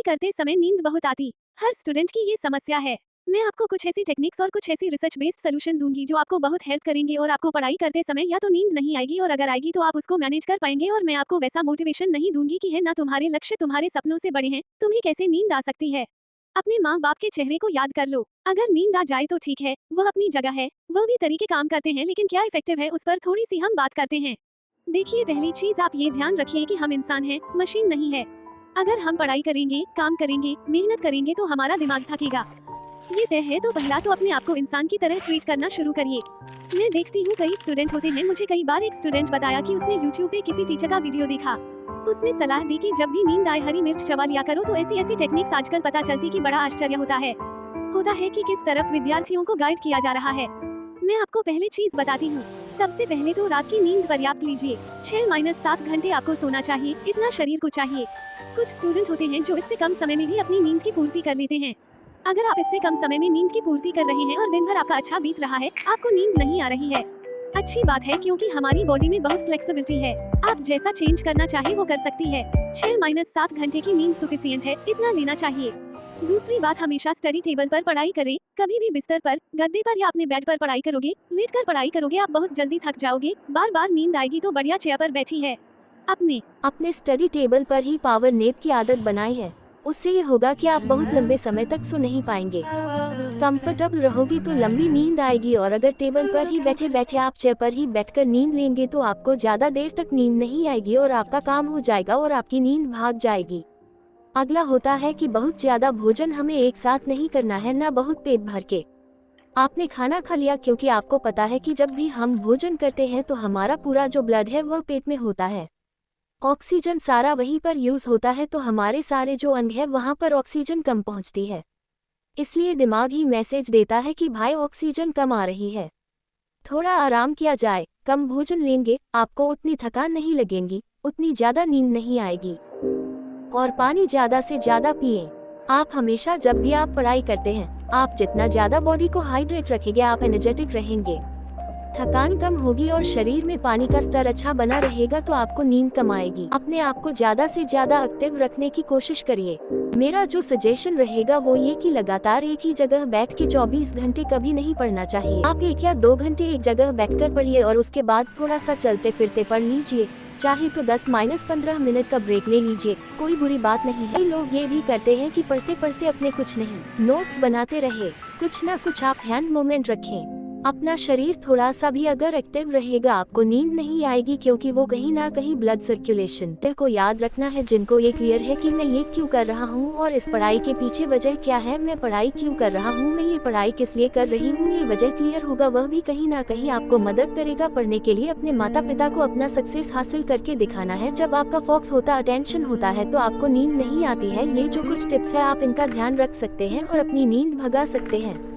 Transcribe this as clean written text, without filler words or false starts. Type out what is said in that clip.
करते समय नींद बहुत आती। हर स्टूडेंट की ये समस्या है। मैं आपको कुछ ऐसी टेक्निक्स और कुछ ऐसी रिसर्च बेस्ड सोल्यूशन दूंगी जो आपको बहुत हेल्प करेंगे और आपको पढ़ाई करते समय या तो नींद नहीं आएगी और अगर आएगी तो आप उसको मैनेज कर पाएंगे। और मैं आपको वैसा मोटिवेशन नहीं दूंगी कि है ना तुम्हारे लक्ष्य तुम्हारे सपनों से बड़े हैं, तुम्हें कैसे नींद आ सकती है। अपने माँ बाप के चेहरे को याद कर लो। अगर नींद आ जाए तो ठीक है, वह अपनी जगह है, वह भी तरीके काम करते हैं, लेकिन क्या इफेक्टिव है उस पर थोड़ी सी हम बात करते हैं। देखिए, पहली चीज आप ये ध्यान रखिए कि हम इंसान हैं, मशीन नहीं है। अगर हम पढ़ाई करेंगे, काम करेंगे, मेहनत करेंगे तो हमारा दिमाग थकेगा, ये तय है। तो पहला तो अपने आप को इंसान की तरह ट्रीट करना शुरू करिए। मैं देखती हूँ कई स्टूडेंट होते हैं, मुझे कई बार एक स्टूडेंट बताया कि उसने YouTube पे किसी टीचर का वीडियो देखा। उसने सलाह दी कि जब भी नींद आए हरी मिर्च चबा लिया करो। तो ऐसी ऐसी टेक्निक्स आजकल पता चलती कि बड़ा आश्चर्य होता है कि किस तरफ विद्यार्थियों को गाइड किया जा रहा है। मैं आपको पहले चीज बताती हूँ। सबसे पहले तो रात की नींद पर्याप्त लीजिए। 6-7 घंटे आपको सोना चाहिए, इतना शरीर को चाहिए। कुछ स्टूडेंट होते हैं जो इससे कम समय में भी अपनी नींद की पूर्ति कर लेते हैं। अगर आप इससे कम समय में नींद की पूर्ति कर रहे हैं और दिन भर आपका अच्छा बीत रहा है, आपको नींद नहीं आ रही है, अच्छी बात है, क्योंकि हमारी बॉडी में बहुत फ्लेक्सिबिलिटी है। आप जैसा चेंज करना चाहे वो कर सकती है। 6-7 घंटे की नींद सफिशिएंट है, इतना लेना चाहिए। दूसरी बात, हमेशा स्टडी टेबल पर पढ़ाई करें। कभी भी बिस्तर पर, गद्दे पर या अपने बेड पर पढ़ाई करोगे, लेटकर पढ़ाई करोगे, आप बहुत जल्दी थक जाओगे। बार बार नींद आएगी तो बढ़िया चेयर पर बैठी है। अपने स्टडी टेबल पर ही पावर नैप की आदत बनाई है। उससे ये होगा कि आप बहुत लंबे समय तक सो नहीं पाएंगे। कंफर्टेबल रहोगी तो लंबी नींद आएगी, और अगर टेबल पर ही बैठे बैठे आप चेयर पर ही बैठकर नींद लेंगे तो आपको ज्यादा देर तक नींद नहीं आएगी और आपका काम हो जाएगा और आपकी नींद भाग जाएगी। अगला होता है कि बहुत ज्यादा भोजन हमें एक साथ नहीं करना है, ना बहुत पेट भर के। आपने खाना खा लिया, क्योंकि आपको पता है कि जब भी हम भोजन करते हैं तो हमारा पूरा जो ब्लड है वह पेट में होता है। ऑक्सीजन सारा वहीं पर यूज होता है, तो हमारे सारे जो अंग है वहां पर ऑक्सीजन कम पहुंचती है। इसलिए दिमाग ही मैसेज देता है कि भाई ऑक्सीजन कम आ रही है, थोड़ा आराम किया जाए। कम भोजन लेंगे, आपको उतनी थकान नहीं लगेगी, उतनी ज्यादा नींद नहीं आएगी। और पानी ज्यादा से ज्यादा पिएं। आप हमेशा जब भी आप पढ़ाई करते हैं, आप जितना ज्यादा बॉडी को हाइड्रेट रखेंगे, आप एनर्जेटिक रहेंगे, थकान कम होगी और शरीर में पानी का स्तर अच्छा बना रहेगा, तो आपको नींद कम आएगी। अपने आप को ज्यादा से ज्यादा एक्टिव रखने की कोशिश करिए। मेरा जो सजेशन रहेगा वो ये कि लगातार एक ही जगह बैठ के 24 घंटे कभी नहीं पढ़ना चाहिए। आप 1 या 2 घंटे एक जगह बैठकर पढ़िए और उसके बाद थोड़ा सा चलते फिरते पढ़ लीजिए। चाहे तो 10-15 मिनट का ब्रेक ले लीजिए, कोई बुरी बात नहीं है। लोग ये भी करते हैं कि पढ़ते पढ़ते अपने कुछ नहीं नोट्स बनाते रहे। कुछ ना कुछ आप हैंड मूवमेंट रखें। अपना शरीर थोड़ा सा भी अगर एक्टिव रहेगा, आपको नींद नहीं आएगी, क्योंकि वो कहीं ना कहीं ब्लड सर्कुलेशन को याद रखना है। जिनको ये क्लियर है कि मैं ये क्यों कर रहा हूँ और इस पढ़ाई के पीछे वजह क्या है, मैं पढ़ाई क्यों कर रहा हूँ, मैं ये पढ़ाई किस लिए कर रही हूँ, ये वजह क्लियर होगा, वह भी कहीं ना कहीं आपको मदद करेगा पढ़ने के लिए। अपने माता पिता को अपना सक्सेस हासिल करके दिखाना है। जब आपका फोकस होता, अटेंशन होता है, तो आपको नींद नहीं आती है। ये जो कुछ टिप्स है आप इनका ध्यान रख सकते हैं और अपनी नींद भगा सकते हैं।